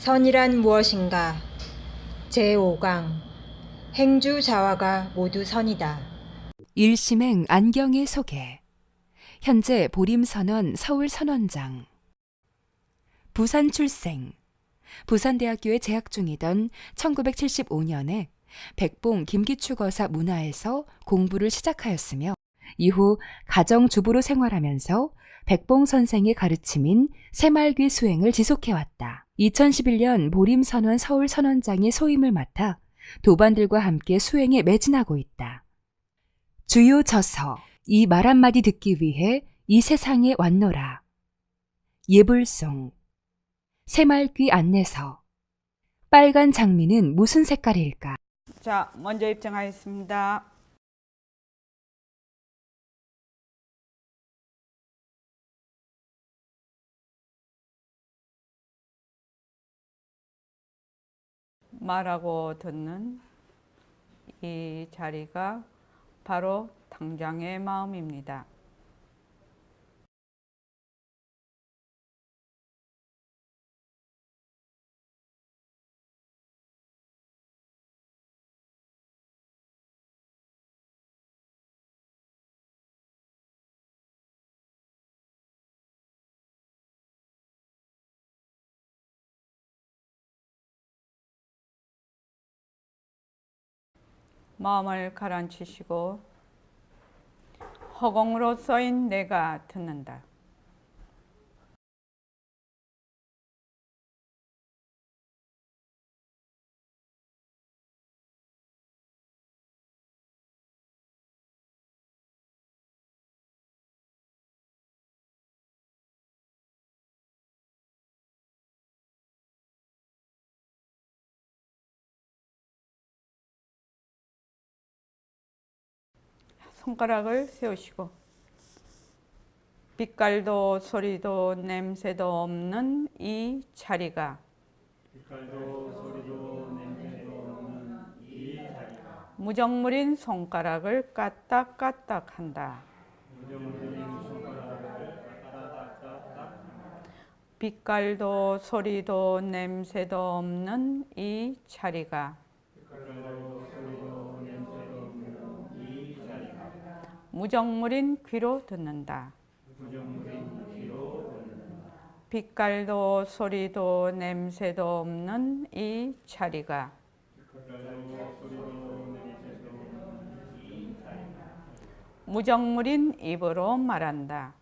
선이란 무엇인가? 제5강 행주자화가 모두 선이다. 일심행 안경의 소개. 현재 보림선원 서울선원장. 부산 출생. 부산대학교에 재학 중이던 1975년에 백봉 김기추거사 문화에서 공부를 시작하였으며 이후 가정주부로 생활하면서 백봉 선생의 가르침인 새말귀 수행을 지속해왔다. 2011년 보림선원 서울선원장의 소임을 맡아 도반들과 함께 수행에 매진하고 있다. 주요 저서. 이 말 한마디 듣기 위해 이 세상에 왔노라. 예불송. 새말귀 안내서. 빨간 장미는 무슨 색깔일까? 자, 먼저 입장하겠습니다. 말하고 듣는 이 자리가 바로 당장의 마음입니다. 마음을 가라앉히시고 허공으로 써인 내가 듣는다. 손가락을 세우시고 빛깔도 소리도 냄새도 없는 이 자리가 무정물인 손가락을 까딱까딱 한다. 빛깔도 소리도 냄새도 없는 이 자리가 무정물인 귀로 듣는다. 빛깔도 소리도 냄새도 없는 이 자리가 무정물인 입으로 말한다.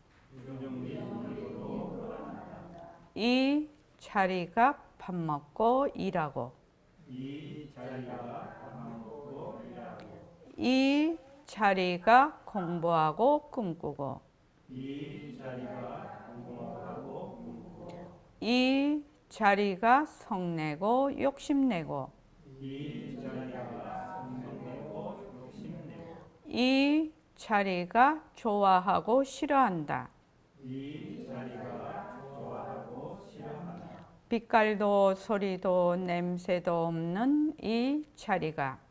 이 자리가 밥 먹고 일하고 이 자리가 공부하고 꿈꾸고 이 자리가 성내고 욕심내고 이 자리가 좋아하고 싫어한다. 빛깔도 소리도 냄새도 없는 이 자리가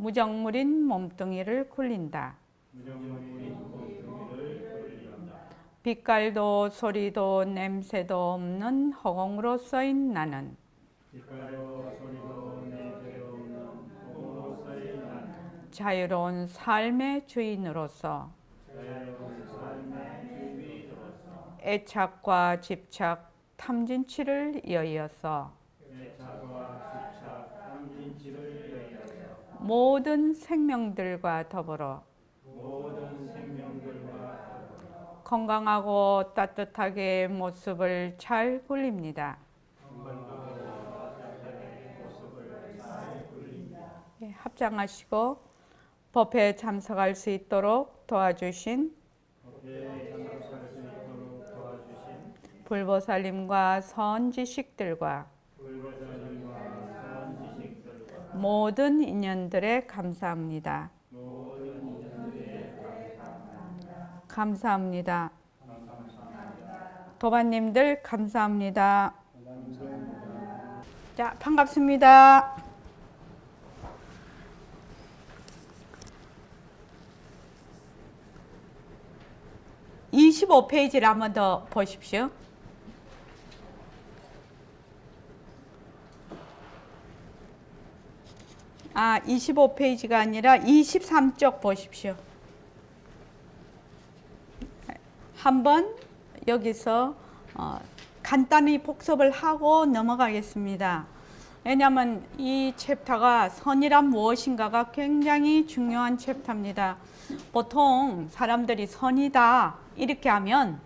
무정물인 몸뚱이를 굴린다. 빛깔도 소리도 냄새도 없는 허공으로 써인 나는 자유로운 삶의 주인으로서 애착과 집착, 탐진치를 이어서 모든 생명들과 더불어 건강하고 따뜻하게 모습을 잘 굴립니다. 합장하시고 법회에 참석할 수 있도록 도와주신 불보살님과 선지식들과 모든 인연들에 감사합니다. 감사합니다. 도반님들 감사합니다. 자, 반갑습니다. 25페이지를 한 번 더 보십시오. 아, 25페이지가 아니라 23쪽 보십시오. 한번 여기서 간단히 복습을 하고 넘어가겠습니다. 왜냐하면 이 챕터가 선이란 무엇인가가 굉장히 중요한 챕터입니다. 보통 사람들이 선이다 이렇게 하면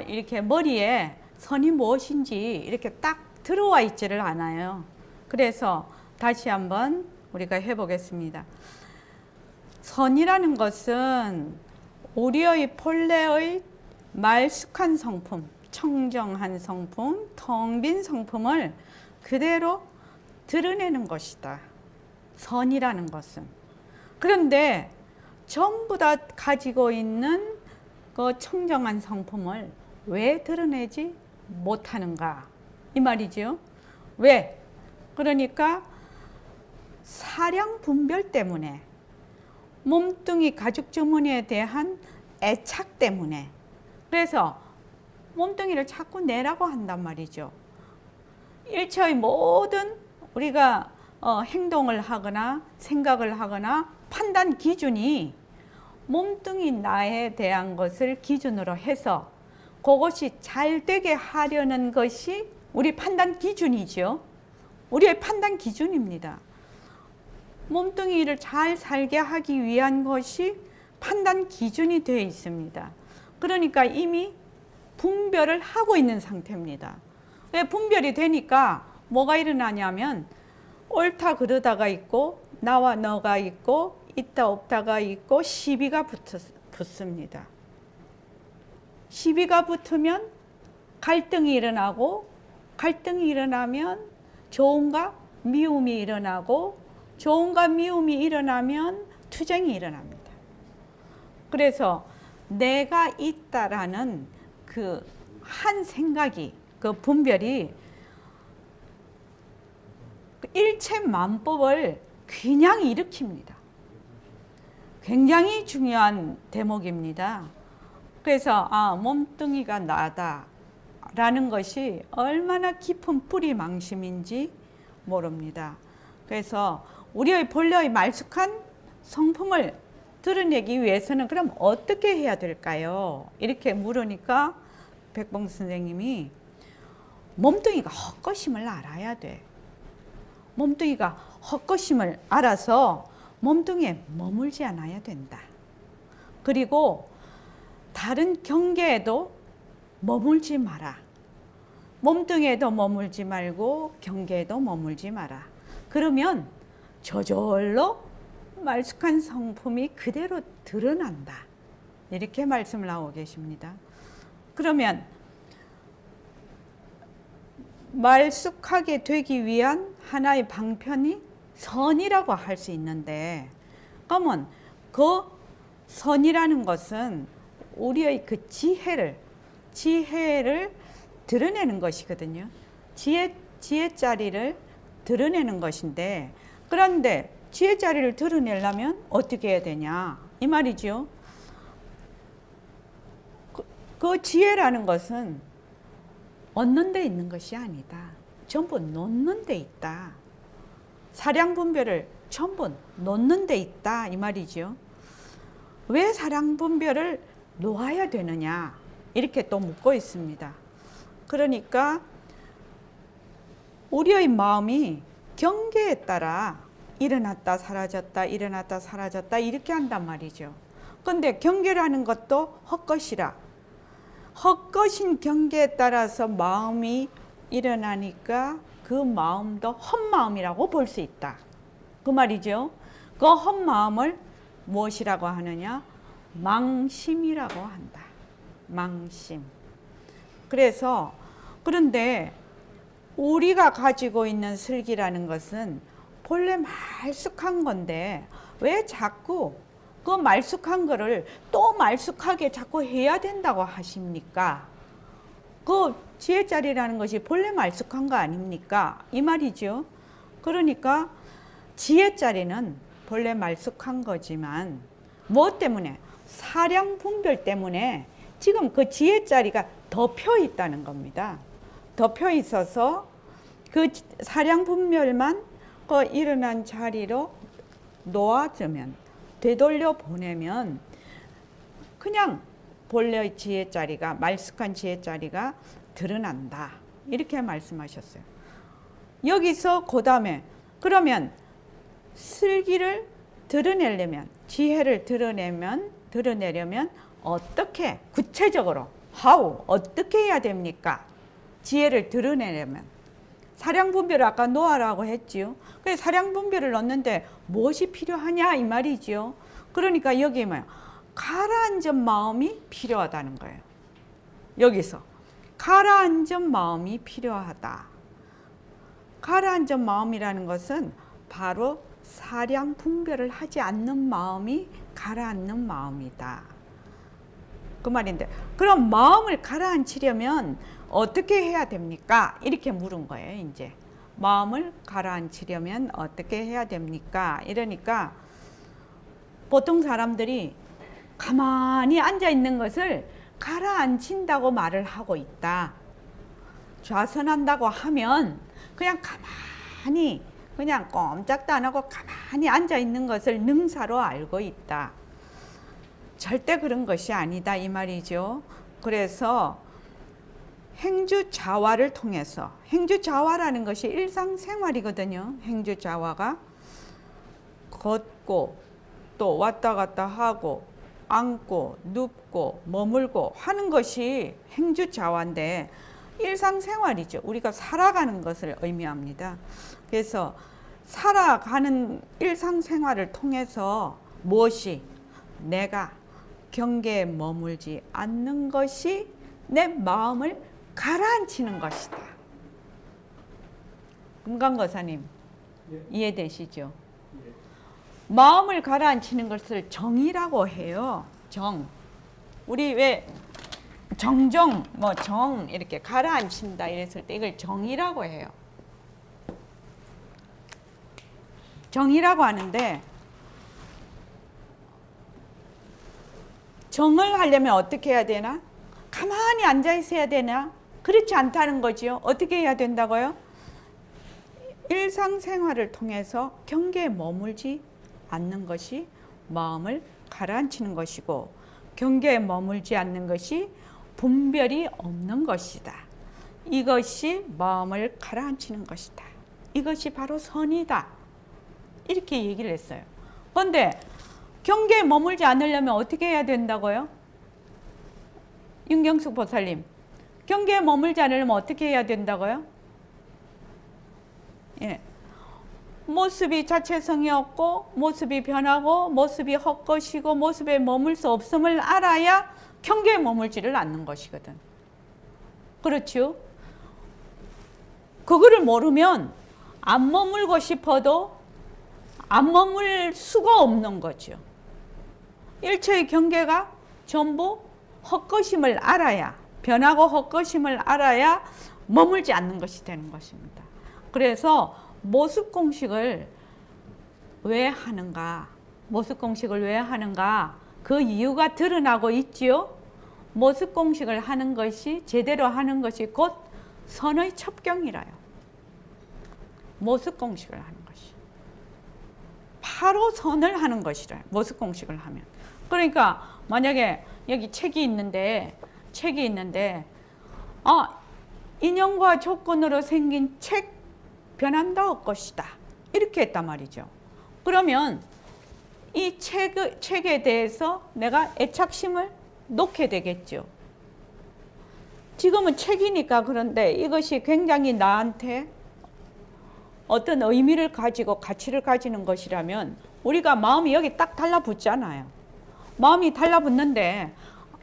이렇게 머리에 선이 무엇인지 이렇게 딱 들어와 있지를 않아요. 그래서 다시 한번 우리가 해보겠습니다. 선이라는 것은 우리의 본래의 말쑥한 성품, 청정한 성품, 텅 빈 성품을 그대로 드러내는 것이다. 선이라는 것은. 그런데 전부 다 가지고 있는 그 청정한 성품을 왜 드러내지 못하는가? 이 말이죠. 왜? 그러니까 사량 분별 때문에, 몸뚱이 가죽 주머니에 대한 애착 때문에, 그래서 몸뚱이를 자꾸 내라고 한단 말이죠. 일체의 모든 우리가 행동을 하거나 생각을 하거나 판단 기준이 몸뚱이 나에 대한 것을 기준으로 해서 그것이 잘 되게 하려는 것이 우리 판단 기준이죠. 우리의 판단 기준입니다. 몸뚱이를 잘 살게 하기 위한 것이 판단 기준이 되어 있습니다. 그러니까 이미 분별을 하고 있는 상태입니다. 왜 분별이 되니까 뭐가 일어나냐면 옳다 그르다가 있고 나와 너가 있고 있다 없다가 있고 시비가 붙습니다. 시비가 붙으면 갈등이 일어나고, 갈등이 일어나면 좋음과 미움이 일어나고, 좋음과 미움이 일어나면 투쟁이 일어납니다. 그래서 내가 있다라는 그 한 생각이, 그 분별이 일체만법을 그냥 일으킵니다. 굉장히 중요한 대목입니다. 그래서 몸뚱이가 나다 라는 것이 얼마나 깊은 뿌리망심인지 모릅니다. 그래서 우리의 본래의 말쑥한 성품을 드러내기 위해서는 그럼 어떻게 해야 될까요? 이렇게 물으니까 백봉 선생님이 몸뚱이가 헛것임을 알아야 돼. 몸뚱이가 헛것임을 알아서 몸뚱이에 머물지 않아야 된다. 그리고 다른 경계에도 머물지 마라. 몸뚱이에도 머물지 말고 경계에도 머물지 마라. 그러면 저절로 말쑥한 성품이 그대로 드러난다. 이렇게 말씀을 하고 계십니다. 그러면 말쑥하게 되기 위한 하나의 방편이 선이라고 할 수 있는데, 그러면 그 선이라는 것은 우리의 그 지혜를 드러내는 것이거든요. 지혜자리를 드러내는 것인데, 그런데 지혜자리를 드러내려면 어떻게 해야 되냐 이 말이죠. 그 지혜라는 것은 얻는 데 있는 것이 아니다. 전부 놓는 데 있다. 사량 분별을 전부 놓는 데 있다 이 말이죠. 왜 사량 분별을 놓아야 되느냐 이렇게 또 묻고 있습니다. 그러니까 우리의 마음이 경계에 따라 일어났다 사라졌다 일어났다 사라졌다 이렇게 한단 말이죠. 그런데 경계라는 것도 헛것이라, 헛것인 경계에 따라서 마음이 일어나니까 그 마음도 헛마음이라고 볼 수 있다. 그 말이죠. 그 헛마음을 무엇이라고 하느냐? 망심이라고 한다. 망심. 그래서 그런데 우리가 가지고 있는 슬기라는 것은 본래 말쑥한 건데 왜 자꾸 그 말쑥한 거를 또 말쑥하게 자꾸 해야 된다고 하십니까? 그 지혜자리라는 것이 본래 말쑥한 거 아닙니까? 이 말이죠. 그러니까 지혜자리는 본래 말쑥한 거지만 무엇 때문에? 사량 분별 때문에 지금 그 지혜 자리가 덮여 있다는 겁니다. 덮여 있어서 그 사량 분별만 그 일어난 자리로 놓아주면, 되돌려 보내면 그냥 본래의 지혜 자리가, 말쑥한 지혜 자리가 드러난다. 이렇게 말씀하셨어요. 여기서 그 다음에 그러면 슬기를 드러내려면, 지혜를 드러내려면 어떻게, 구체적으로 how, 어떻게 해야 됩니까? 지혜를 드러내려면 사량분별을 아까 놓아라고 했지요. 그래서 사량분별을 넣는데 무엇이 필요하냐 이 말이지요. 그러니까 여기 뭐야, 가라앉은 마음이 필요하다는 거예요. 여기서 가라앉은 마음이 필요하다. 가라앉은 마음이라는 것은 바로 사량 분별을 하지 않는 마음이 가라앉는 마음이다. 그 말인데, 그럼 마음을 가라앉히려면 어떻게 해야 됩니까? 이렇게 물은 거예요. 이제 마음을 가라앉히려면 어떻게 해야 됩니까? 이러니까 보통 사람들이 가만히 앉아 있는 것을 가라앉힌다고 말을 하고 있다. 좌선한다고 하면 그냥 가만히, 그냥 꼼짝도 안 하고 가만히 앉아 있는 것을 능사로 알고 있다. 절대 그런 것이 아니다 이 말이죠. 그래서 행주자화를 통해서, 행주자화라는 것이 일상생활이거든요. 행주자화가 걷고 또 왔다 갔다 하고 앉고 눕고 머물고 하는 것이 행주자화인데 일상생활이죠. 우리가 살아가는 것을 의미합니다. 그래서 살아가는 일상생활을 통해서 무엇이, 내가 경계에 머물지 않는 것이 내 마음을 가라앉히는 것이다. 금강거사님, 이해되시죠? 마음을 가라앉히는 것을 정이라고 해요. 정. 우리 왜 정정, 뭐 정 이렇게 가라앉힌다 이랬을 때 이걸 정이라고 해요. 정이라고 하는데, 정을 하려면 어떻게 해야 되나? 가만히 앉아 있어야 되나? 그렇지 않다는 거지요. 어떻게 해야 된다고요? 일상생활을 통해서 경계에 머물지 않는 것이 마음을 가라앉히는 것이고, 경계에 머물지 않는 것이 분별이 없는 것이다. 이것이 마음을 가라앉히는 것이다. 이것이 바로 선이다. 이렇게 얘기를 했어요. 그런데 경계에 머물지 않으려면 어떻게 해야 된다고요? 윤경숙 보살님, 경계에 머물지 않으려면 어떻게 해야 된다고요? 예. 모습이 자체성이 없고 모습이 변하고 모습이 헛것이고 모습에 머물 수 없음을 알아야 경계에 머물지를 않는 것이거든. 그렇죠? 그거를 모르면 안 머물고 싶어도 안 머물 수가 없는 거죠. 일체의 경계가 전부 헛것임을 알아야, 변하고 헛것임을 알아야 머물지 않는 것이 되는 것입니다. 그래서 모습공식을 왜 하는가? 모습공식을 왜 하는가? 그 이유가 드러나고 있지요. 모습공식을 하는 것이, 제대로 하는 것이 곧 선의 첩경이라요. 모습공식을 하는 것이. 바로 선을 하는 것이라요. 모습공식을 하면. 그러니까 만약에 여기 책이 있는데 인연과 조건으로 생긴 책 변한다 할 것이다. 이렇게 했단 말이죠. 그러면 이 책에 대해서 내가 애착심을 놓게 되겠죠. 지금은 책이니까 그런데 이것이 굉장히 나한테 어떤 의미를 가지고 가치를 가지는 것이라면 우리가 마음이 여기 딱 달라붙잖아요. 마음이 달라붙는데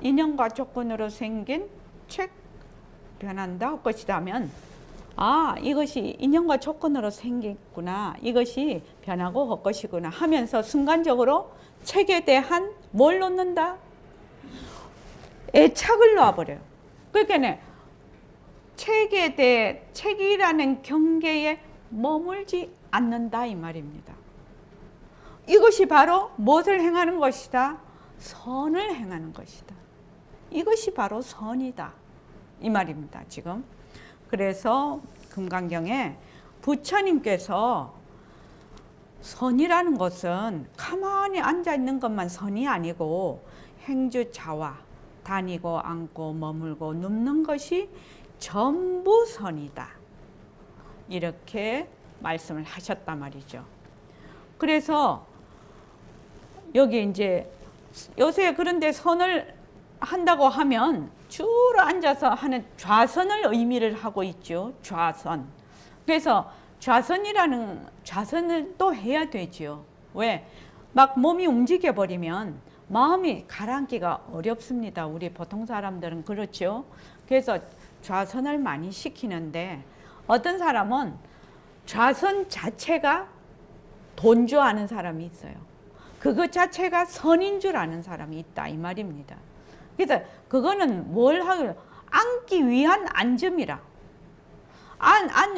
인연과 조건으로 생긴 책 변한다 할 것이라면, 아, 이것이 인연과 조건으로 생겼구나, 이것이 변하고 할 것이구나 하면서 순간적으로 책에 대한 뭘 놓는다? 애착을 놔버려요. 그러니까 책에 대해, 책이라는 경계에 머물지 않는다 이 말입니다. 이것이 바로 무엇을 행하는 것이다? 선을 행하는 것이다. 이것이 바로 선이다 이 말입니다 지금. 그래서 금강경에 부처님께서 선이라는 것은 가만히 앉아 있는 것만 선이 아니고 행주자와 다니고 앉고 머물고 눕는 것이 전부 선이다 이렇게 말씀을 하셨단 말이죠. 그래서 여기 이제 요새 그런데 선을 한다고 하면 주로 앉아서 하는 좌선을 의미를 하고 있죠. 좌선. 그래서 좌선을 또 해야 되죠. 왜? 막 몸이 움직여 버리면 마음이 가라앉기가 어렵습니다. 우리 보통 사람들은 그렇죠. 그래서 좌선을 많이 시키는데 어떤 사람은 좌선 자체가 돈주하는 사람이 있어요. 그것 자체가 선인 줄 아는 사람이 있다 이 말입니다. 그래서 그거는 뭘 하기로 앉기 위한 앉음이라.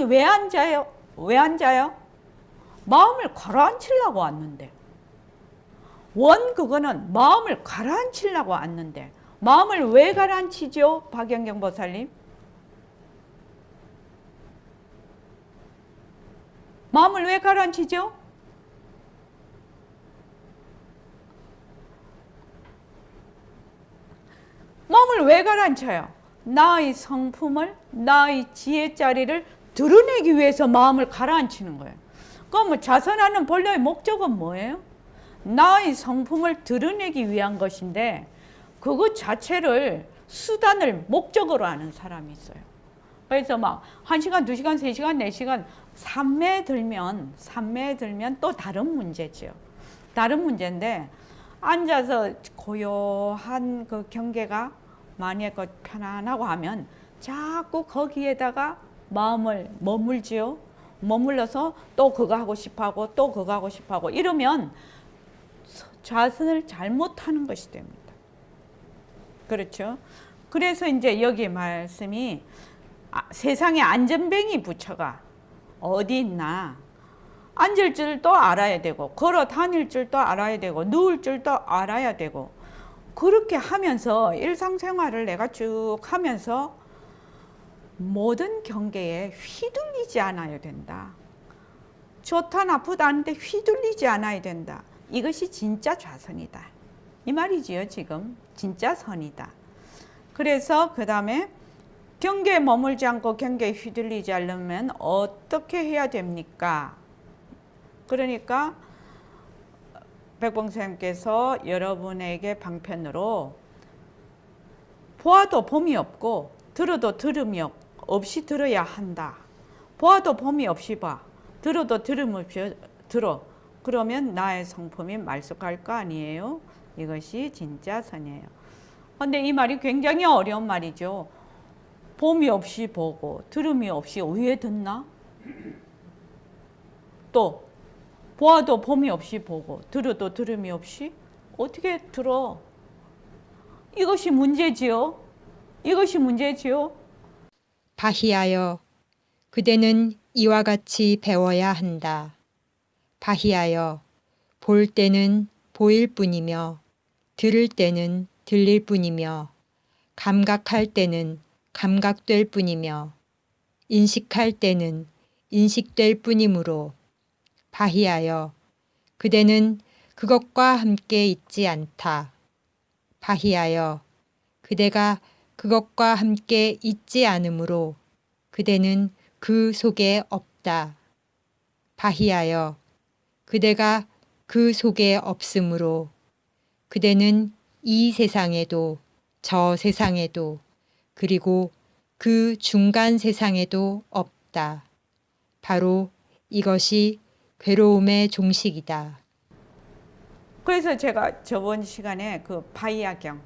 왜 앉아요? 왜 앉아요? 마음을 가라앉히려고 앉는데. 그거는 마음을 가라앉히려고 앉는데. 마음을 왜 가라앉히죠? 박영경 보살님? 마음을 왜 가라앉히죠? 마음을 왜 가라앉혀요? 나의 성품을, 나의 지혜자리를 드러내기 위해서 마음을 가라앉히는 거예요. 그럼 좌선하는 본래의 목적은 뭐예요? 나의 성품을 드러내기 위한 것인데 그것 자체를 수단을 목적으로 하는 사람이 있어요. 그래서 막 1시간, 2시간, 3시간, 4시간 산매에 들면 또 다른 문제죠. 다른 문제인데 앉아서 고요한 그 경계가 만약에 편안하고 하면 자꾸 거기에다가 마음을 머물지요. 머물러서 또 그거 하고 싶어하고 또 그거 하고 싶어하고 이러면 좌선을 잘못하는 것이 됩니다. 그렇죠? 그래서 이제 여기 말씀이 세상에 안전뱅이 부처가 어디 있나? 앉을 줄도 알아야 되고 걸어 다닐 줄도 알아야 되고 누울 줄도 알아야 되고 그렇게 하면서 일상생활을 내가 쭉 하면서 모든 경계에 휘둘리지 않아야 된다. 좋다 나쁘다 하는데 휘둘리지 않아야 된다. 이것이 진짜 좌선이다. 이 말이지요 지금. 진짜 선이다. 그래서 그 다음에 경계에 머물지 않고 경계에 휘둘리지 않으면 어떻게 해야 됩니까? 그러니까 백봉선생님께서 여러분에게 방편으로 보아도 봄이 없고 들어도 들음이 없이 들어야 한다. 보아도 봄이 없이 봐. 들어도 들음 없이 들어. 그러면 나의 성품이 말쑥할 거 아니에요? 이것이 진짜 선이에요. 근데 이 말이 굉장히 어려운 말이죠. 봄이 없이 보고 들음이 없이 왜 듣나? 또 보아도 봄이 없이 보고 들어도 들음이 없이 어떻게 들어? 이것이 문제지요. 이것이 문제지요. 바희하여 그대는 이와 같이 배워야 한다. 바희하여 볼 때는 보일 뿐이며 들을 때는 들릴 뿐이며 감각할 때는 감각될 뿐이며 인식할 때는 인식될 뿐이므로 바희하여 그대는 그것과 함께 있지 않다. 바희하여 그대가 그것과 함께 있지 않으므로 그대는 그 속에 없다. 바희하여 그대가 그 속에 없으므로 그대는 이 세상에도 저 세상에도 그리고 그 중간 세상에도 없다. 바로 이것이 괴로움의 종식이다. 그래서 제가 저번 시간에 그 바이아경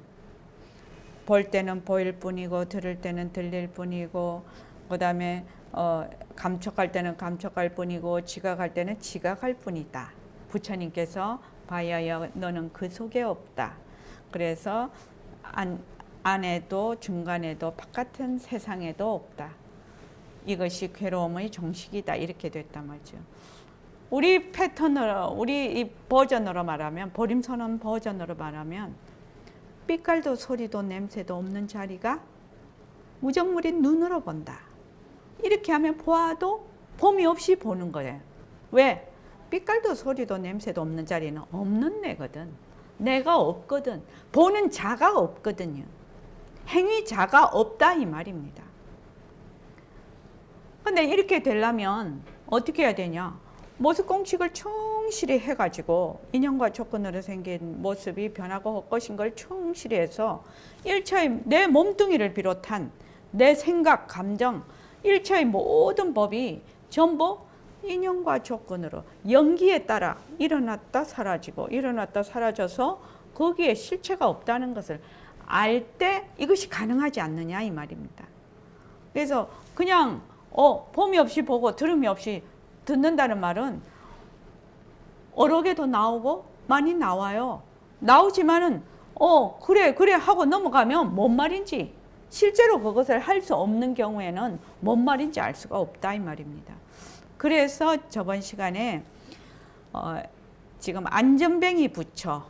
볼 때는 보일 뿐이고 들을 때는 들릴 뿐이고 그 다음에 감촉할 때는 감촉할 뿐이고 지각할 때는 지각할 뿐이다. 부처님께서 바이아여 너는 그 속에 없다. 그래서 안에도 중간에도 바깥은 세상에도 없다. 이것이 괴로움의 종식이다. 이렇게 됐단 말이죠. 우리 패턴으로 우리 이 버전으로 말하면 보림선언 버전으로 말하면 빛깔도 소리도 냄새도 없는 자리가 무정물이 눈으로 본다. 이렇게 하면 보아도 봄이 없이 보는 거예요. 왜? 빛깔도 소리도 냄새도 없는 자리는 없는 내거든. 내가 없거든. 보는 자가 없거든요. 행위자가 없다 이 말입니다. 근데 이렇게 되려면 어떻게 해야 되냐? 모습 공식을 충실히 해가지고 인연과 조건으로 생긴 모습이 변하고 헛것인 걸 충실히 해서 일체의 내 몸뚱이를 비롯한 내 생각, 감정, 일체의 모든 법이 전부 인연과 조건으로 연기에 따라 일어났다 사라지고 일어났다 사라져서 거기에 실체가 없다는 것을 알 때 이것이 가능하지 않느냐 이 말입니다. 그래서 그냥 봄이 없이 보고 들음이 없이 듣는다는 말은 어록에도 나오고 많이 나와요. 나오지만은 그래 하고 넘어가면 뭔 말인지 실제로 그것을 할 수 없는 경우에는 뭔 말인지 알 수가 없다 이 말입니다. 그래서 저번 시간에 지금 안전뱅이 부처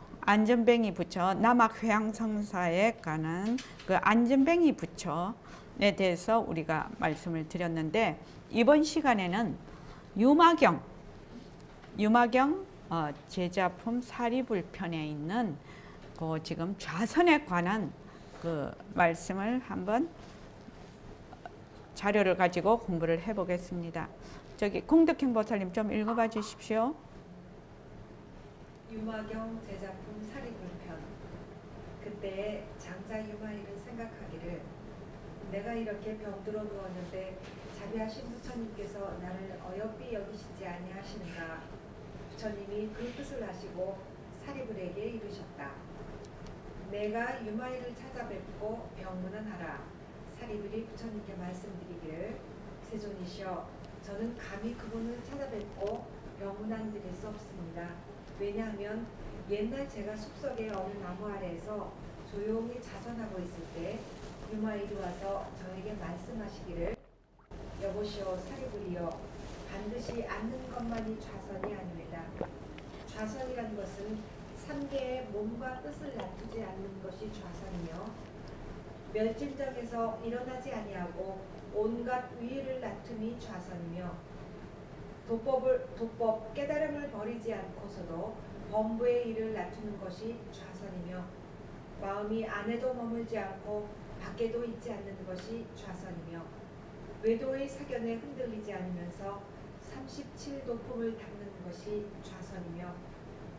남학회양성사에 관한 그 안전뱅이 부처에 대해서 우리가 말씀을 드렸는데 이번 시간에는 유마경 제자품 사리불편에 있는 그 지금 좌선에 관한 그 말씀을 한번 자료를 가지고 공부를 해보겠습니다. 저기 공덕행 보살님 좀 읽어봐 주십시오. 유마경 제자품 사리불편. 그때에 장자 유마일은 생각하기를 내가 이렇게 병들어 누웠는데 자비하신 부처님께서 나를 어여삐 여기시지 아니하시는가. 부처님이 그 뜻을 아시고 사리불에게 이르셨다. 내가 유마일을 찾아뵙고 병문안하라. 사리불이 부처님께 말씀드리기를 세존이시여 저는 감히 그분을 찾아뵙고 병문안 드릴 수 없습니다. 왜냐하면 옛날 제가 숲속의 어느 나무 아래에서 조용히 자선하고 있을 때 유마일이 와서 저에게 말씀하시기를 여보시오 사리불이여 반드시 앉는 것만이 좌선이 아닙니다. 좌선이란 것은 3개의 몸과 뜻을 놔두지 않는 것이 좌선이며 멸진정에서 일어나지 아니하고 온갖 위를 놔툼이 좌선이며 도법 깨달음을 버리지 않고서도 범부의 일을 놔두는 것이 좌선이며 마음이 안에도 머물지 않고 밖에도 있지 않는 것이 좌선이며 외도의 사견에 흔들리지 않으면서 37도품을 닦는 것이 좌선이며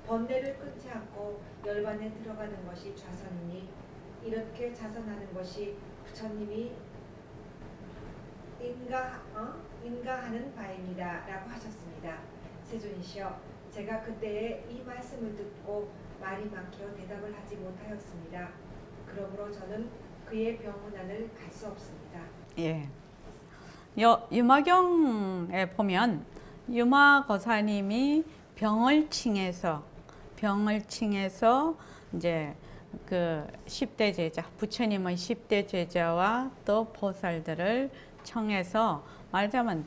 번뇌를 끊지 않고 열반에 들어가는 것이 좌선이니 이렇게 자선하는 것이 부처님이 인가하는 바입니다. 라고 하셨습니다. 세존이시여 제가 그때에 이 말씀을 듣고 말이 막혀 대답을 하지 못하였습니다. 그러므로 저는 그의 병문안을 갈 수 없습니다. 예. 유마경에 보면 유마거사님이 병을 칭해서 이제 그 10대 제자, 부처님의 10대 제자와 또 보살들을 청해서 말하자면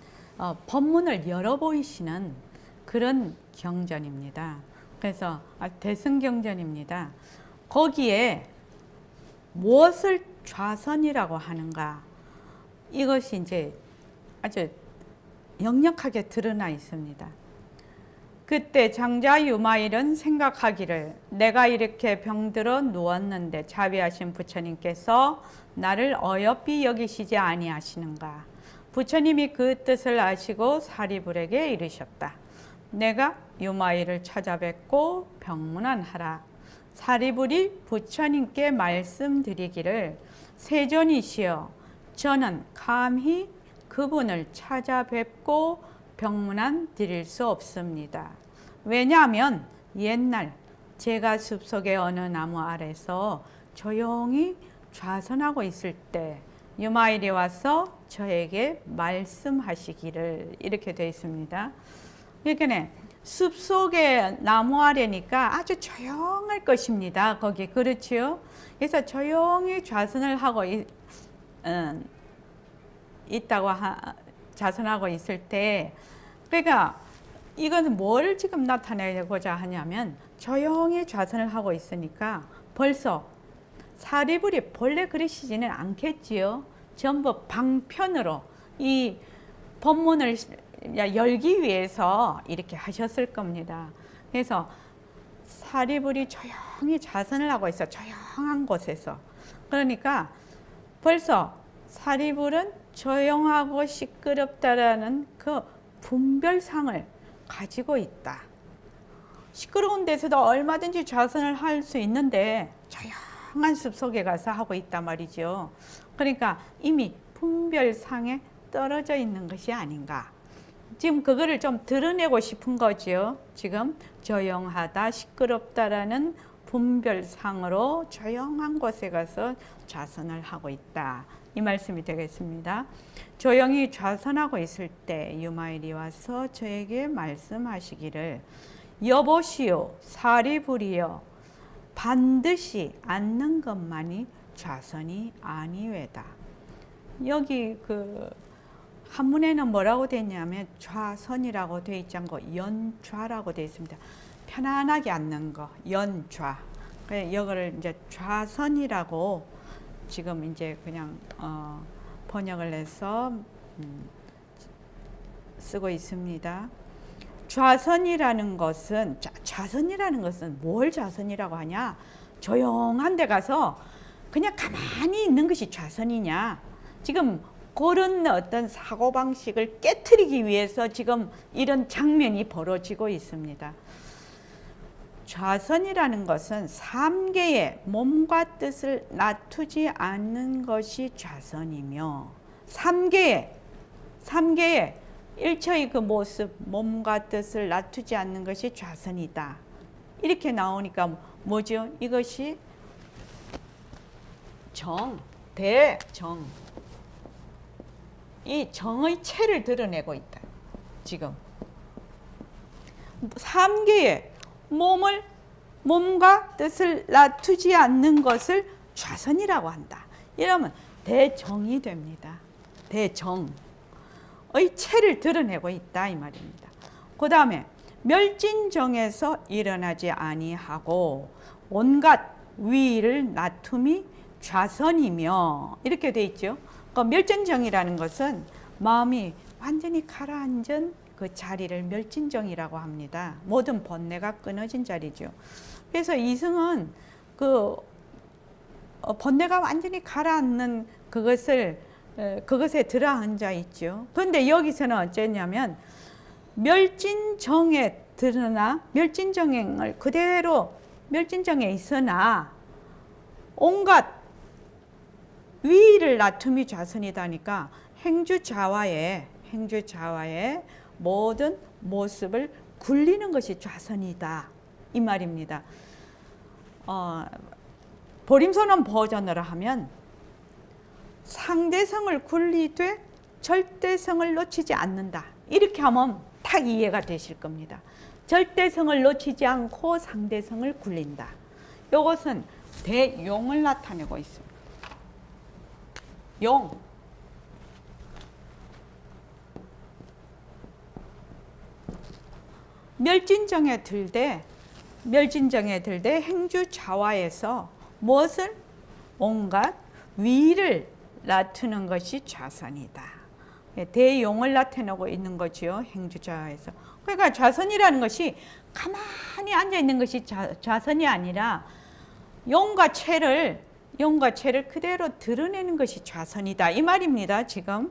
법문을 열어 보이시는 그런 경전입니다. 그래서 대승경전입니다. 거기에 무엇을 좌선이라고 하는가 이것이 이제 아주 역력하게 드러나 있습니다. 그때 장자 유마일은 생각하기를 내가 이렇게 병들어 누웠는데 자비하신 부처님께서 나를 어여삐 여기시지 아니하시는가. 부처님이 그 뜻을 아시고 사리불에게 이르셨다. 내가 유마일을 찾아뵙고 병문안하라. 사리불이 부처님께 말씀드리기를 세존이시여 저는 감히 그분을 찾아뵙고 병문안 드릴 수 없습니다. 왜냐하면 옛날 제가 숲속의 어느 나무 아래서 조용히 좌선하고 있을 때 유마일이 와서 저에게 말씀하시기를 이렇게 되어 있습니다. 그러니까 숲속의 나무 아래니까 아주 조용할 것입니다. 거기 그렇지요? 그래서 조용히 좌선을 하고 자선하고 있을 때 그러니까 이건 뭘 지금 나타내고자 하냐면 조용히 좌선을 하고 있으니까 벌써 사리불이 본래 그러시지는 않겠지요. 전부 방편으로 이 법문을 열기 위해서 이렇게 하셨을 겁니다. 그래서 사리불이 조용히 자선을 하고 있어. 조용한 곳에서. 그러니까 벌써 사리불은 조용하고 시끄럽다라는 그 분별상을 가지고 있다. 시끄러운 데서도 얼마든지 자선을 할 수 있는데 조용한 숲속에 가서 하고 있단 말이죠. 그러니까 이미 분별상에 떨어져 있는 것이 아닌가. 지금 그거를 좀 드러내고 싶은 거죠. 지금 조용하다, 시끄럽다라는 분별상으로 조용한 곳에 가서 좌선을 하고 있다. 이 말씀이 되겠습니다. 조용히 좌선하고 있을 때 유마일이 와서 저에게 말씀하시기를 여보시오 사리불이여 반드시 앉는 것만이 좌선이 아니외다. 여기 그 한문에는 뭐라고 되어 있냐면 좌선이라고 되어 있지 않고 연좌라고 되어 있습니다. 편안하게 앉는 거, 연좌. 이거를 이제 좌선이라고 지금 이제 그냥 번역을 해서 쓰고 있습니다. 좌선이라는 것은 뭘 좌선이라고 하냐? 조용한 데 가서 그냥 가만히 있는 것이 좌선이냐? 지금 그런 어떤 사고방식을 깨트리기 위해서 지금 이런 장면이 벌어지고 있습니다. 좌선이라는 것은 삼계의 몸과 뜻을 놔두지 않는 것이 좌선이며 삼계의 일처의 그 모습, 몸과 뜻을 놔두지 않는 것이 좌선이다. 이렇게 나오니까 뭐죠? 이것이 대정. 이 정의 체를 드러내고 있다. 지금 삼계의 몸과 뜻을 놔두지 않는 것을 좌선이라고 한다. 이러면 대정이 됩니다. 대정의 체를 드러내고 있다 이 말입니다. 그 다음에 멸진정에서 일어나지 아니하고 온갖 위를 놔툼이 좌선이며 이렇게 돼 있죠. 그러니까 멸진정이라는 것은 마음이 완전히 가라앉은 그 자리를 멸진정이라고 합니다. 모든 번뇌가 끊어진 자리죠. 그래서 이승은 그 번뇌가 완전히 가라앉는 그것에 들어앉아 있죠. 그런데 여기서는 어쨌냐면 멸진정에 드러나 멸진정을 그대로 멸진정에 있으나 온갖 위를 놔툼이 좌선이다니까 행주자와의 모든 모습을 굴리는 것이 좌선이다 이 말입니다. 보림선언 버전으로 하면 상대성을 굴리되 절대성을 놓치지 않는다. 이렇게 하면 딱 이해가 되실 겁니다. 절대성을 놓치지 않고 상대성을 굴린다. 이것은 대용을 나타내고 있습니다. 용. 멸진정에 들되 행주자와에서 무엇을? 온갖 위를 나타내는 것이 좌선이다. 대용을 나타내고 있는 거지요. 행주자와에서. 그러니까 좌선이라는 것이 가만히 앉아 있는 것이 좌선이 아니라 용과 체를 그대로 드러내는 것이 좌선이다 이 말입니다. 지금.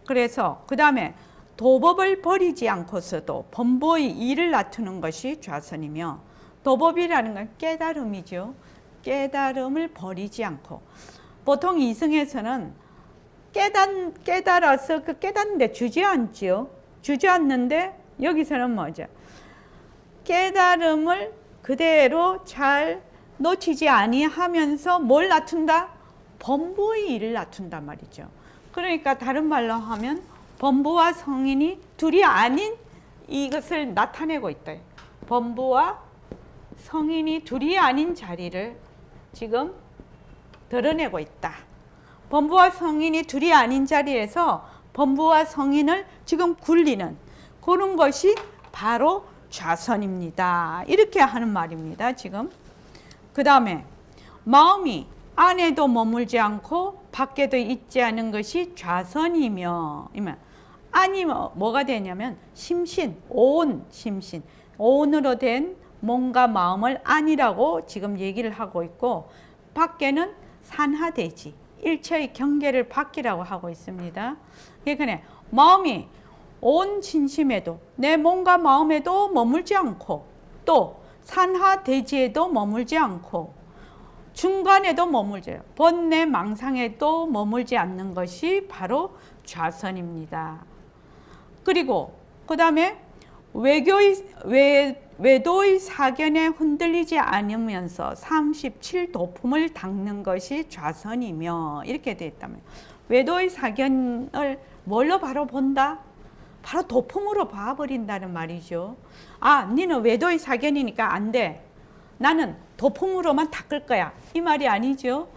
그래서 그 다음에 도법을 버리지 않고서도 범보의 일을 놔두는 것이 좌선이며 도법이라는 건 깨달음이죠. 깨달음을 버리지 않고 보통 이승에서는 깨달아서 그 깨닫는데 주저앉지요. 주저앉는데 여기서는 뭐죠? 깨달음을 그대로 잘 놓치지 아니하면서 뭘 놔둔다? 범부의 일을 놔둔단 말이죠. 그러니까 다른 말로 하면 범부와 성인이 둘이 아닌 이것을 나타내고 있다. 범부와 성인이 둘이 아닌 자리를 지금 드러내고 있다. 범부와 성인이 둘이 아닌 자리에서 범부와 성인을 지금 굴리는 그런 것이 바로 좌선입니다. 이렇게 하는 말입니다. 지금. 그 다음에 마음이 안에도 머물지 않고 밖에도 있지 않은 것이 좌선이며, 안이 뭐가 되냐면 심신, 온 심신, 온으로 된 몸과 마음을 안이라고 지금 얘기를 하고 있고, 밖에는 산하대지, 일체의 경계를 밖이라고 하고 있습니다. 그러니까 마음이 온 진심에도, 내 몸과 마음에도 머물지 않고, 또 산하대지에도 머물지 않고, 중간에도 머물지, 번뇌 망상에도 머물지 않는 것이 바로 좌선입니다. 그리고 그 다음에 외도의 사견에 흔들리지 않으면서 37도품을 닦는 것이 좌선이며, 이렇게 되어 있다면, 외도의 사견을 뭘로 바로 본다? 바로 도품으로 봐버린다는 말이죠. 아, 니는 외도의 사견이니까 안 돼. 나는 도품으로만 닦을 거야. 이 말이 아니죠.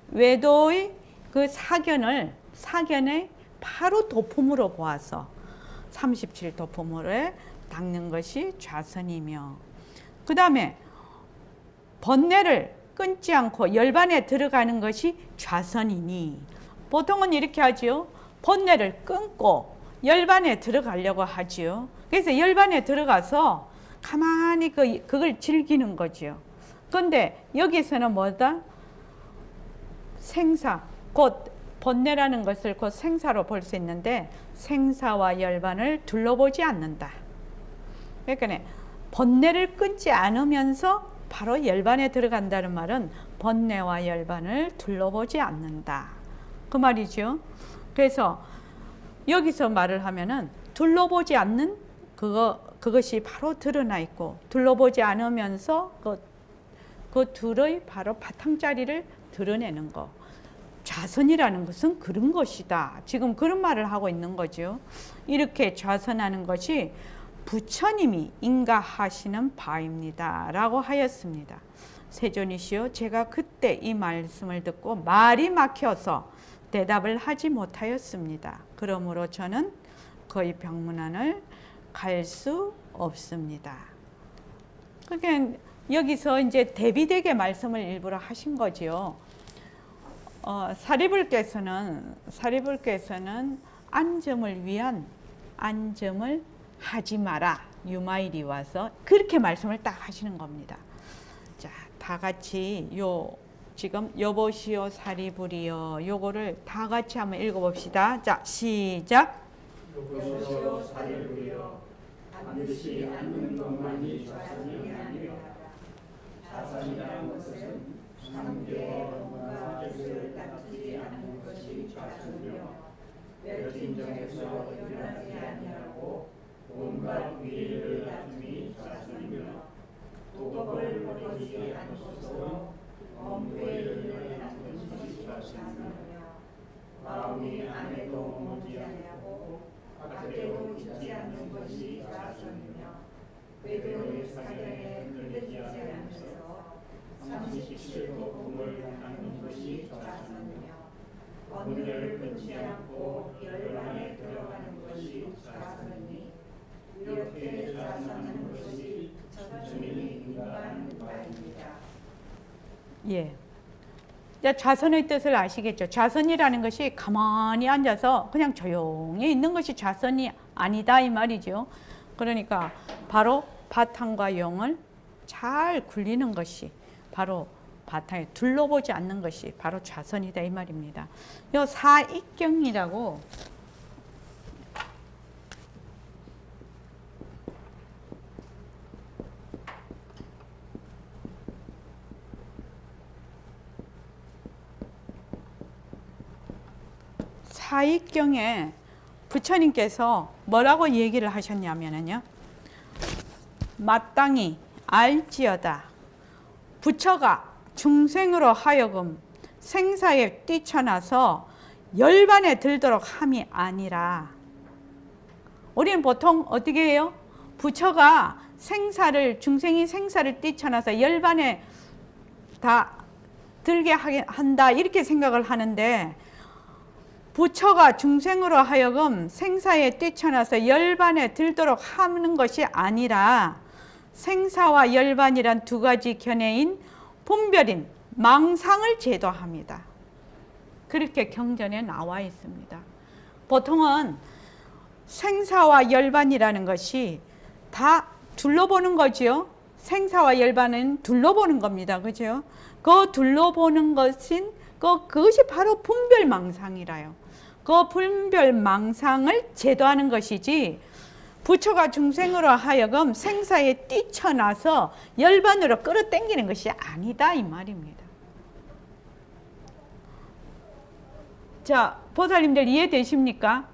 외도의 그 사견을 바로 도품으로 보아서 37도품으로 닦는 것이 좌선이며, 그 다음에 번뇌를 끊지 않고 열반에 들어가는 것이 좌선이니, 보통은 이렇게 하죠. 번뇌를 끊고 열반에 들어가려고 하죠. 그래서 열반에 들어가서 가만히 그걸 즐기는 거죠. 그런데 여기서는 뭐다? 생사, 곧 번뇌라는 것을 곧 생사로 볼 수 있는데, 생사와 열반을 둘러보지 않는다. 그러니까 번뇌를 끊지 않으면서 바로 열반에 들어간다는 말은 번뇌와 열반을 둘러보지 않는다, 그 말이죠. 그래서 여기서 말을 하면은 둘러보지 않는 그것이 바로 드러나 있고, 둘러보지 않으면서 그 둘의 바로 바탕자리를 드러내는 거. 좌선이라는 것은 그런 것이다. 지금 그런 말을 하고 있는 거죠. 이렇게 좌선하는 것이 부처님이 인가하시는 바입니다 라고 하였습니다. 세존이시여, 제가 그때 이 말씀을 듣고 말이 막혀서 대답을 하지 못하였습니다. 그러므로 저는 거의 병문안을 갈 수 없습니다. 그러니까 여기서 이제 대비되게 말씀을 일부러 하신 거지요. 사리불께서는 안점을 위한 안점을 하지 마라, 유마일이 와서 그렇게 말씀을 딱 하시는 겁니다. 자, 다 같이 지금 여보시오 사리불이여, 요거를 다 같이 한번 읽어봅시다. 자, 시작. 여보시오 사리불이여, 반드시 않는 것만이 좌선이 아니라, 좌선이라는 것은 상대와 뭔가 뜻을 다투지 않는 것이 좌선이며, 내 진정에서 일어나지 아니하고 온갖 위를 다툼이 좌선이며, 도법을 버리지 않고서 범부의 일을 다투는 것이 좌선이며, 마음이 안에도 머물지 않고 밖에도 있지 않는 것이 좌선이며, 외도의 사견에 흔들리지 않으면서 37도품을 닦는 것이 좌선이며, 번뇌를 끊지 않고 열반에 들어가는 것이 좌선이니, 이렇게 좌선하는 것이 부처님이 인가하는 바입니다. 예. 좌선의 뜻을 아시겠죠? 좌선이라는 것이 가만히 앉아서 그냥 조용히 있는 것이 좌선이 아니다, 이 말이죠. 그러니까 바로 바탕과 용을 잘 굴리는 것이 바로 바탕에 둘러보지 않는 것이 바로 좌선이다, 이 말입니다. 요 사익경이라고 사익경에 부처님께서 뭐라고 얘기를 하셨냐면요, 마땅히 알지어다. 부처가 중생으로 하여금 생사에 뛰쳐나서 열반에 들도록 함이 아니라, 우리는 보통 어떻게 해요? 부처가 중생이 생사를 뛰쳐나서 열반에 다 들게 한다, 이렇게 생각을 하는데, 부처가 중생으로 하여금 생사에 뛰쳐나서 열반에 들도록 하는 것이 아니라, 생사와 열반이란 두 가지 견해인 분별인 망상을 제도합니다. 그렇게 경전에 나와 있습니다. 보통은 생사와 열반이라는 것이 다 둘러보는 거죠. 생사와 열반은 둘러보는 겁니다. 그죠? 그 둘러보는 것인 그것이 바로 분별망상이라요. 그 분별망상을 제도하는 것이지 부처가 중생으로 하여금 생사에 뛰쳐나서 열반으로 끌어당기는 것이 아니다 이 말입니다. 자, 보살님들 이해되십니까?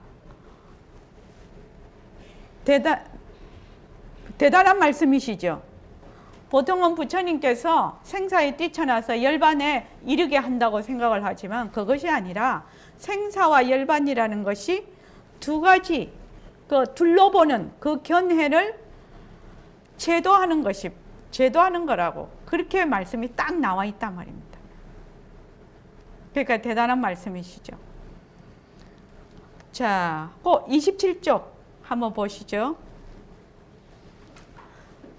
대단한 말씀이시죠. 보통은 부처님께서 생사에 뛰쳐나서 열반에 이르게 한다고 생각을 하지만 그것이 아니라 생사와 열반이라는 것이 두 가지 그 둘러보는 그 견해를 제도하는 것이 제도하는 거라고 그렇게 말씀이 딱 나와 있단 말입니다. 그러니까 대단한 말씀이시죠. 자, 27쪽 한번 보시죠.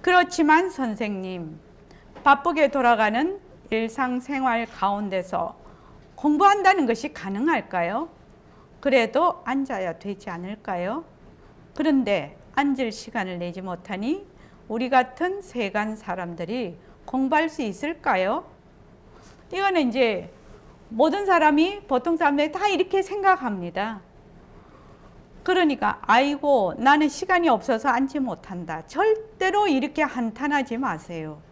그렇지만 선생님, 바쁘게 돌아가는 일상생활 가운데서 공부한다는 것이 가능할까요? 그래도 앉아야 되지 않을까요? 그런데 앉을 시간을 내지 못하니 우리 같은 세간 사람들이 공부할 수 있을까요? 이거는 이제 모든 사람이 보통 사람들이 다 이렇게 생각합니다. 그러니까 아이고 나는 시간이 없어서 앉지 못한다. 절대로 이렇게 한탄하지 마세요.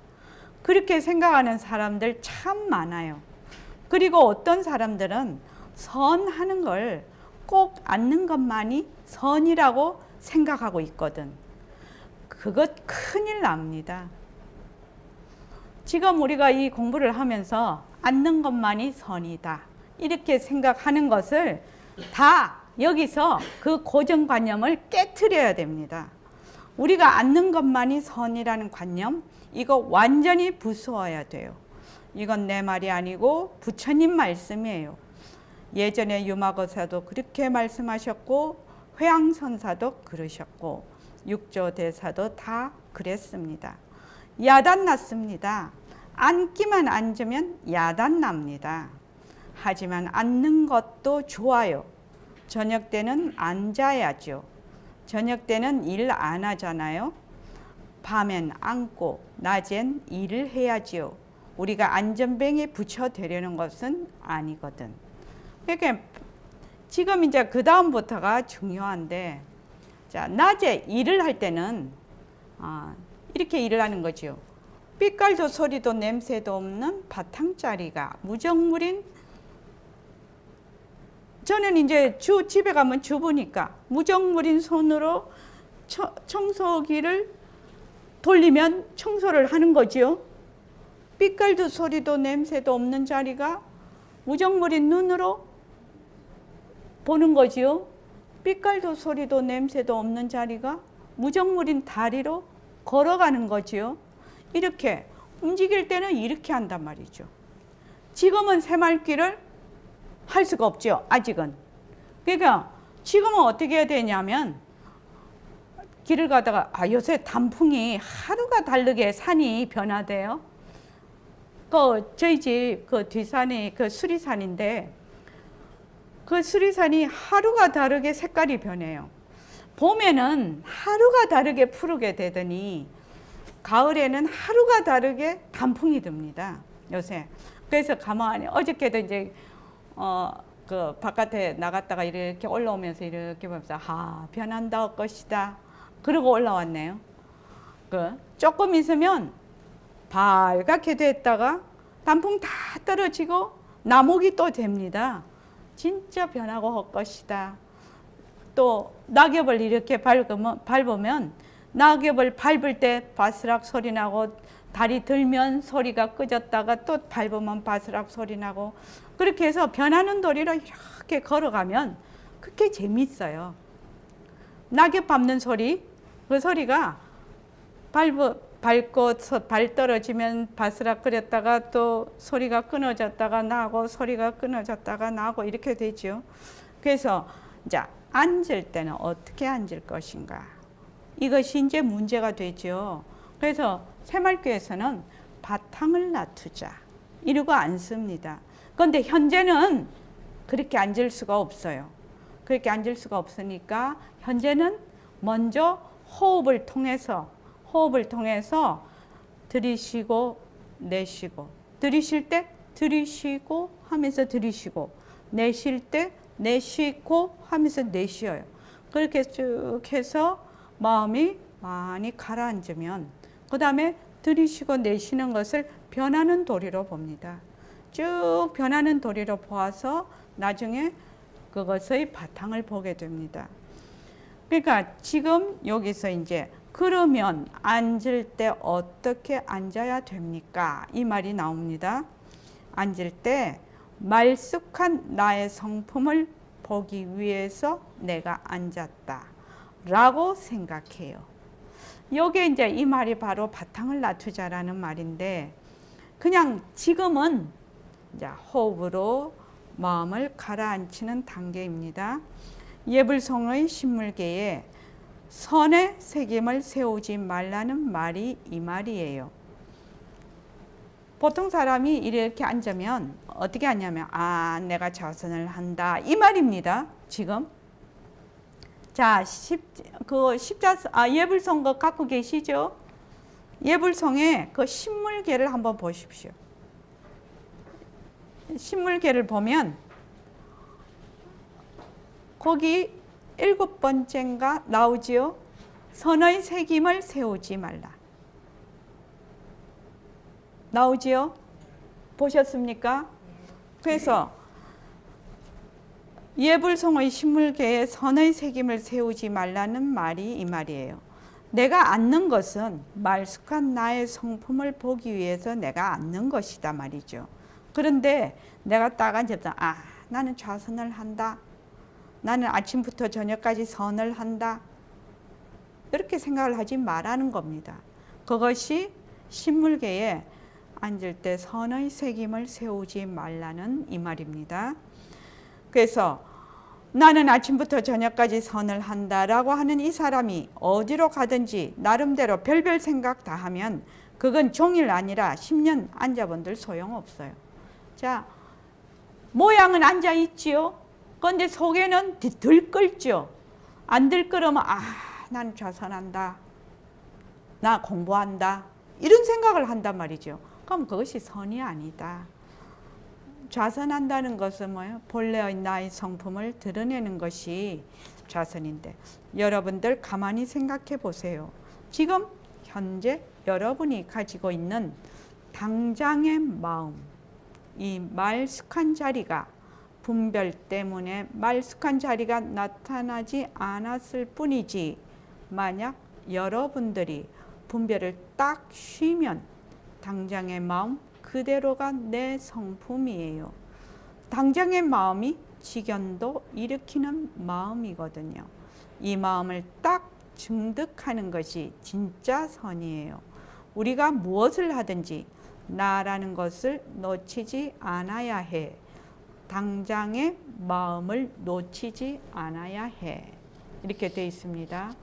그렇게 생각하는 사람들 참 많아요. 그리고 어떤 사람들은 선하는 걸 꼭 앉는 것만이 선이라고 생각하고 있거든. 그것 큰일 납니다. 지금 우리가 이 공부를 하면서 앉는 것만이 선이다. 이렇게 생각하는 것을 다 여기서 그 고정관념을 깨트려야 됩니다. 우리가 앉는 것만이 선이라는 관념, 이거 완전히 부수어야 돼요. 이건 내 말이 아니고 부처님 말씀이에요. 예전에 유마거사도 그렇게 말씀하셨고 회양선사도 그러셨고 육조대사도 다 그랬습니다. 야단 났습니다. 앉기만 앉으면 야단 납니다. 하지만 앉는 것도 좋아요. 저녁 때는 앉아야죠. 저녁 때는 일 안 하잖아요. 밤엔 앉고 낮엔 일을 해야지요. 우리가 안전뱅이에 붙여되려는 것은 아니거든. 그러니까 지금 이제 그 다음부터가 중요한데, 자, 낮에 일을 할 때는 이렇게 일을 하는 거죠. 빛깔도 소리도 냄새도 없는 바탕자리가 무정물인, 저는 이제 집에 가면 주부니까 무정물인 손으로 청소기를 돌리면 청소를 하는 거지요. 빛깔도 소리도 냄새도 없는 자리가 무정물인 눈으로 보는 거지요. 빛깔도 소리도 냄새도 없는 자리가 무정물인 다리로 걸어가는 거지요. 이렇게 움직일 때는 이렇게 한단 말이죠. 지금은 새말귀를 할 수가 없죠. 아직은. 그러니까 지금은 어떻게 해야 되냐면 길을 가다가 요새 단풍이 하루가 다르게 산이 변화돼요. 저희 집 그 뒷산이 그 수리산인데 그 수리산이 하루가 다르게 색깔이 변해요. 봄에는 하루가 다르게 푸르게 되더니 가을에는 하루가 다르게 단풍이 듭니다. 요새. 그래서 가만히 어저께도 이제 그 바깥에 나갔다가 이렇게 올라오면서 이렇게 보면서 변한다 것이다. 그러고 올라왔네요. 조금 있으면 빨갛게 됐다가 단풍 다 떨어지고 나목이 또 됩니다. 진짜 변하고 할 것이다. 또 낙엽을 이렇게 밟으면 낙엽을 밟을 때 바스락 소리 나고 다리 들면 소리가 끄졌다가 또 밟으면 바스락 소리 나고 그렇게 해서 변하는 도리로 이렇게 걸어가면 그렇게 재밌어요. 낙엽 밟는 소리, 그 소리가 밟고 발 떨어지면 바스락 끓였다가 또 소리가 끊어졌다가 나고 소리가 끊어졌다가 나고 이렇게 되죠. 그래서 이제 앉을 때는 어떻게 앉을 것인가, 이것이 이제 문제가 되죠. 그래서 새말귀에서는 바탕을 놔두자 이루고 앉습니다. 그런데 현재는 그렇게 앉을 수가 없어요. 그렇게 앉을 수가 없으니까 현재는 먼저 호흡을 통해서 들이쉬고 내쉬고, 들이쉴 때 들이쉬고 하면서 들이쉬고, 내쉴 때 내쉬고 하면서 내쉬어요. 그렇게 쭉 해서 마음이 많이 가라앉으면 그 다음에 들이쉬고 내쉬는 것을 변하는 도리로 봅니다. 쭉 변하는 도리로 보아서 나중에 그것의 바탕을 보게 됩니다. 그러니까 지금 여기서 이제 그러면 앉을 때 어떻게 앉아야 됩니까? 이 말이 나옵니다. 앉을 때 말쑥한 나의 성품을 보기 위해서 내가 앉았다 라고 생각해요. 요게 이제 이 말이 바로 바탕을 낮추자라는 말인데, 그냥 지금은 이제 호흡으로 마음을 가라앉히는 단계입니다. 예불송의 신물계에 선의 새김을 세우지 말라는 말이 이 말이에요. 보통 사람이 이렇게 앉으면 어떻게 하냐면 내가 좌선을 한다 이 말입니다. 지금 자, 예불송 거 갖고 계시죠? 예불송의 그 신물계를 한번 보십시오. 신물계를 보면 거기 7번째인가 나오지요? 선의 새김을 세우지 말라. 나오지요? 보셨습니까? 그래서 예불송의 신물계에 선의 새김을 세우지 말라는 말이 이 말이에요. 내가 앉는 것은 말쑥한 나의 성품을 보기 위해서 내가 앉는 것이다 말이죠. 그런데 내가 딱 앉았다. 나는 좌선을 한다. 나는 아침부터 저녁까지 선을 한다. 이렇게 생각을 하지 말라는 겁니다. 그것이 신물계에 앉을 때 선의 새김을 세우지 말라는 이 말입니다. 그래서 나는 아침부터 저녁까지 선을 한다라고 하는 이 사람이 어디로 가든지 나름대로 별별 생각 다 하면 그건 종일 아니라 10년 앉아본들 소용없어요. 자, 모양은 앉아 있지요. 그런데 속에는 들끓죠. 안 들끓으면 나는 좌선한다. 나 공부한다. 이런 생각을 한단 말이죠. 그럼 그것이 선이 아니다. 좌선한다는 것은 뭐예요? 본래의 나의 성품을 드러내는 것이 좌선인데, 여러분들 가만히 생각해 보세요. 지금 현재 여러분이 가지고 있는 당장의 마음, 이 말쑥한 자리가 분별 때문에 말쑥한 자리가 나타나지 않았을 뿐이지, 만약 여러분들이 분별을 딱 쉬면 당장의 마음 그대로가 내 성품이에요. 당장의 마음이 직연도 일으키는 마음이거든요. 이 마음을 딱 증득하는 것이 진짜 선이에요. 우리가 무엇을 하든지 나라는 것을 놓치지 않아야 해. 당장의 마음을 놓치지 않아야 해. 이렇게 되어 있습니다.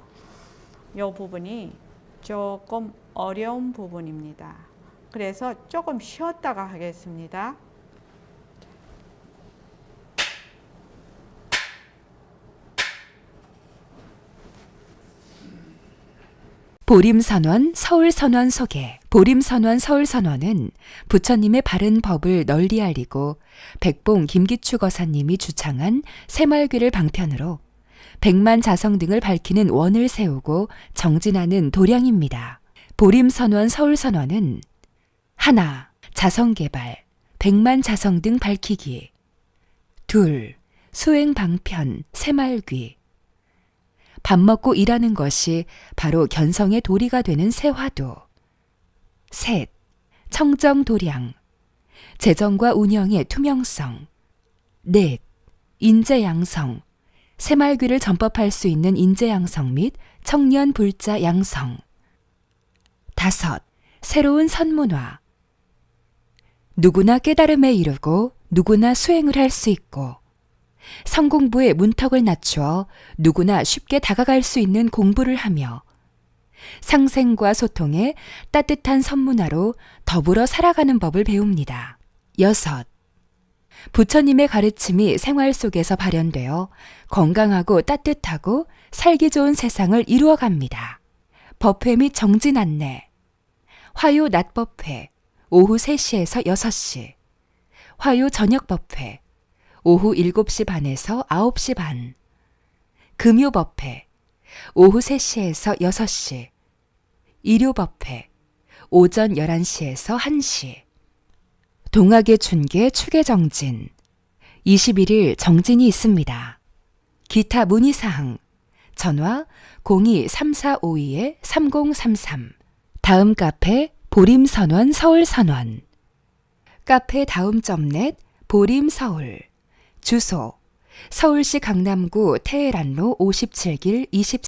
이 부분이 조금 어려운 부분입니다. 그래서 조금 쉬었다가 하겠습니다. 보림선원 서울선원 소개. 보림선원 서울선원은 부처님의 바른 법을 널리 알리고 백봉 김기추 거사님이 주창한 새말귀를 방편으로 백만 자성 등을 밝히는 원을 세우고 정진하는 도량입니다. 보림선원 서울선원은 하나, 자성개발, 백만 자성 등 밝히기. 둘, 수행방편, 새말귀. 밥 먹고 일하는 것이 바로 견성의 도리가 되는 새화도. 셋, 청정도량, 재정과 운영의 투명성. 넷, 인재양성, 새말귀를 전법할 수 있는 인재양성 및 청년불자 양성. 다섯, 새로운 선문화. 누구나 깨달음에 이르고 누구나 수행을 할 수 있고 성공부의 문턱을 낮추어 누구나 쉽게 다가갈 수 있는 공부를 하며 상생과 소통의 따뜻한 선문화로 더불어 살아가는 법을 배웁니다. 6. 부처님의 가르침이 생활 속에서 발현되어 건강하고 따뜻하고 살기 좋은 세상을 이루어갑니다. 법회 및 정진 안내. 화요 낮 법회 오후 3시에서 6시. 화요 저녁 법회 오후 7시 반에서 9시 반. 금요 법회 오후 3시에서 6시. 일요 법회 오전 11시에서 1시. 동학의 춘계 추계 정진 21일 정진이 있습니다. 기타 문의사항 전화 02-3452-3033. 다음 카페 보림선원 서울선원. 카페 다음.net 보림서울. 주소 서울시 강남구 태해란로 57길 24